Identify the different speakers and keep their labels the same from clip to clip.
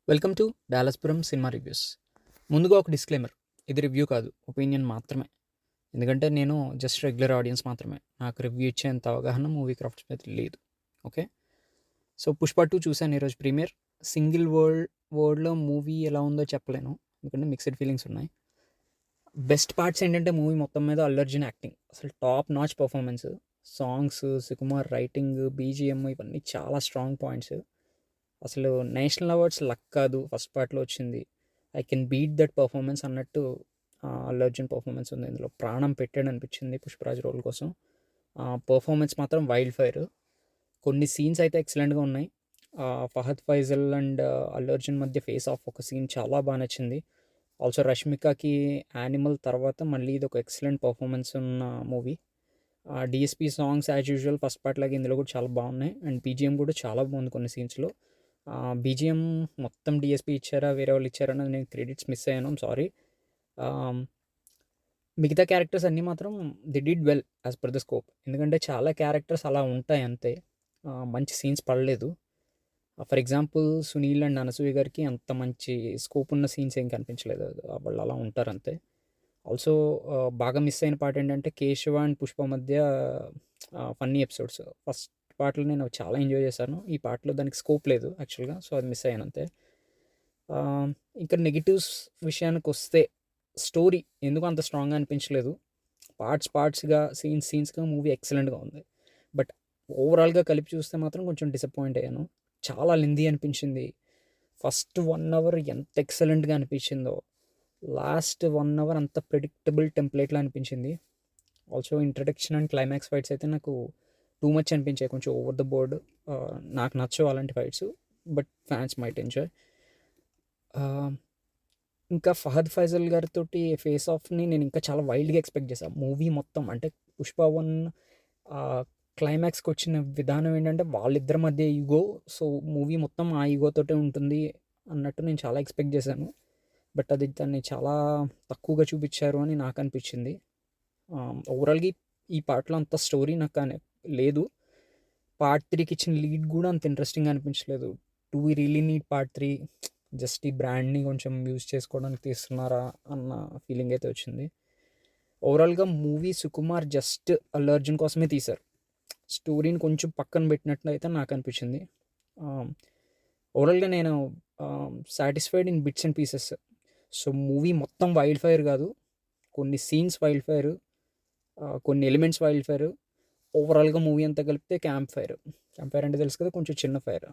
Speaker 1: Welcome to Dalaspuram cinema reviews. ముందుగా ఒక disclaimer, ఇది రివ్యూ కాదు, ఒపీనియన్ మాత్రమే. ఎందుకంటే నేను జస్ట్ రెగ్యులర్ ఆడియన్స్ మాత్రమే. నాకు రివ్యూ ఇచ్చేంత అవగాహన మూవీ క్రాఫ్ట్స్ మీద లేదు. ఓకే, సో పుష్ప 2 చూశాను ఈరోజు ప్రీమియర్. సింగిల్ వర్డ్లో మూవీ ఎలా ఉందో చెప్పలేను, ఎందుకంటే మిక్స్డ్ ఫీలింగ్స్ ఉన్నాయి. బెస్ట్ పార్ట్స్ ఏంటంటే మూవీ మొత్తం మీద అల్లు అర్జున్ యాక్టింగ్ అసలు top notch performance. Songs, Sukumar writing, BGM ఇవన్నీ చాలా స్ట్రాంగ్ పాయింట్స్. అసలు నేషనల్ అవార్డ్స్ లక్ కాదు, ఫస్ట్ పార్ట్లో వచ్చింది. I can beat that performance అన్నట్టు అల్లు అర్జున్ పర్ఫార్మెన్స్ ఉంది ఇందులో. ప్రాణం పెట్టాడు అనిపించింది పుష్పరాజ్ రోల్ కోసం. పర్ఫార్మెన్స్ మాత్రం వైల్డ్ ఫైర్. కొన్ని సీన్స్ అయితే ఎక్సలెంట్గా ఉన్నాయి. ఫహద్ ఫైజల్ అండ్ అల్లు అర్జున్ మధ్య ఫేస్ ఆఫ్ ఒక సీన్ చాలా బాగా నచ్చింది. ఆల్సో రష్మికకి యానిమల్ తర్వాత మళ్ళీ ఇది ఒక ఎక్సలెంట్ పర్ఫార్మెన్స్ ఉన్న movie. DSP songs as usual first part లాగా ఇందులో కూడా చాలా బాగున్నాయి. అండ్ బీజిఎం కూడా చాలా బాగుంది కొన్ని సీన్స్లో. బీజిఎం మొత్తం డిఎస్పి ఇచ్చారా వేరే వాళ్ళు ఇచ్చారని నేను క్రెడిట్స్ మిస్ అయ్యాను, సారీ. మిగతా క్యారెక్టర్స్ అన్నీ మాత్రం the did well as per the scope. ఎందుకంటే చాలా క్యారెక్టర్స్ అలా ఉంటాయి అంతే, మంచి సీన్స్ పడలేదు. For example Sunil and Anasuya గారికి అంత మంచి స్కోప్ ఉన్న సీన్స్ ఏం కనిపించలేదు, వాళ్ళు అలా ఉంటారు అంతే. ఆల్సో బాగా మిస్ అయిన పార్ట్ ఏంటంటే కేశవ అండ్ పుష్ప మధ్య ఫన్నీ ఎపిసోడ్స్. ఫస్ట్ పార్ట్లో నేను చాలా ఎంజాయ్ చేశాను, ఈ పార్ట్లో దానికి స్కోప్ లేదు యాక్చువల్గా, సో అది మిస్ అయ్యాను అంతే. ఇంకా నెగిటివ్స్ విషయానికి వస్తే స్టోరీ ఎందుకు అంత స్ట్రాంగ్గా అనిపించలేదు. పార్ట్స్గా సీన్స్గా మూవీ ఎక్సలెంట్గా ఉంది. బట్ ఓవరాల్గా కలిపి చూస్తే మాత్రం కొంచెం డిసప్పాయింట్ అయ్యాను. చాలా లెందీ అనిపించింది. ఫస్ట్ 1 అవర్ ఎంత ఎక్సలెంట్గా అనిపించిందో, లాస్ట్ 1 అవర్ అంత ప్రెడిక్టబుల్ టెంప్లేట్లా అనిపించింది. Also introduction and climax fights అయితే నాకు టూ మచ్ అనిపించాయి, కొంచెం ఓవర్ ద బోర్డ్. నాకు నచ్చవు అలాంటి fights, but fans might enjoy. ఇంకా ఫహద్ ఫైజల్ గారితో ఫేస్ ఆఫ్ని నేను ఇంకా చాలా వైల్డ్గా ఎక్స్పెక్ట్ చేశాను. మూవీ మొత్తం అంటే పుష్ప 1 క్లైమాక్స్కి వచ్చిన విధానం ఏంటంటే వాళ్ళిద్దరి మధ్య ఈగో, సో మూవీ మొత్తం ఆ ఈగోతోటే ఉంటుంది అన్నట్టు నేను చాలా ఎక్స్పెక్ట్ చేశాను. బట్ అది దాన్ని చాలా తక్కువగా చూపించారు అని నాకు అనిపించింది. ఓవరాల్గా ఈ పార్ట్లో అంత స్టోరీ నాకు కానీ లేదు. పార్ట్ 3కి ఇచ్చిన లీడ్ కూడా అంత ఇంట్రెస్టింగ్ అనిపించలేదు. Do we really need part 3? Just ఈ బ్రాండ్ని కొంచెం యూజ్ చేసుకోవడానికి తీస్తున్నారా అన్న ఫీలింగ్ అయితే వచ్చింది. ఓవరాల్గా మూవీ సుకుమార్ జస్ట్ అల్లు అర్జున్ కోసమే తీశారు, స్టోరీని కొంచెం పక్కన పెట్టినట్టు అయితే నాకు అనిపించింది. ఓవరాల్గా నేను satisfied in bits and pieces. So movie మొత్తం వైల్డ్ ఫైర్ కాదు, కొన్ని సీన్స్ వైల్డ్ ఫైర్, కొన్ని ఎలిమెంట్స్ వైల్డ్ ఫైర్. ఓవరాల్గా మూవీ అంతా కలిపితే క్యాంప్ ఫైర్ అంటే తెలుసు కదా, కొంచెం చిన్న ఫైర్,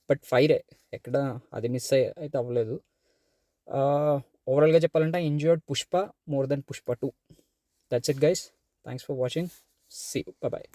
Speaker 1: బట్ ఫైరే, ఎక్కడ అది మిస్ అయితే అవ్వలేదు. ఓవరాల్గా చెప్పాలంటే I enjoyed Pushpa more than Pushpa 2. That's it guys, thanks for watching, see you, bye.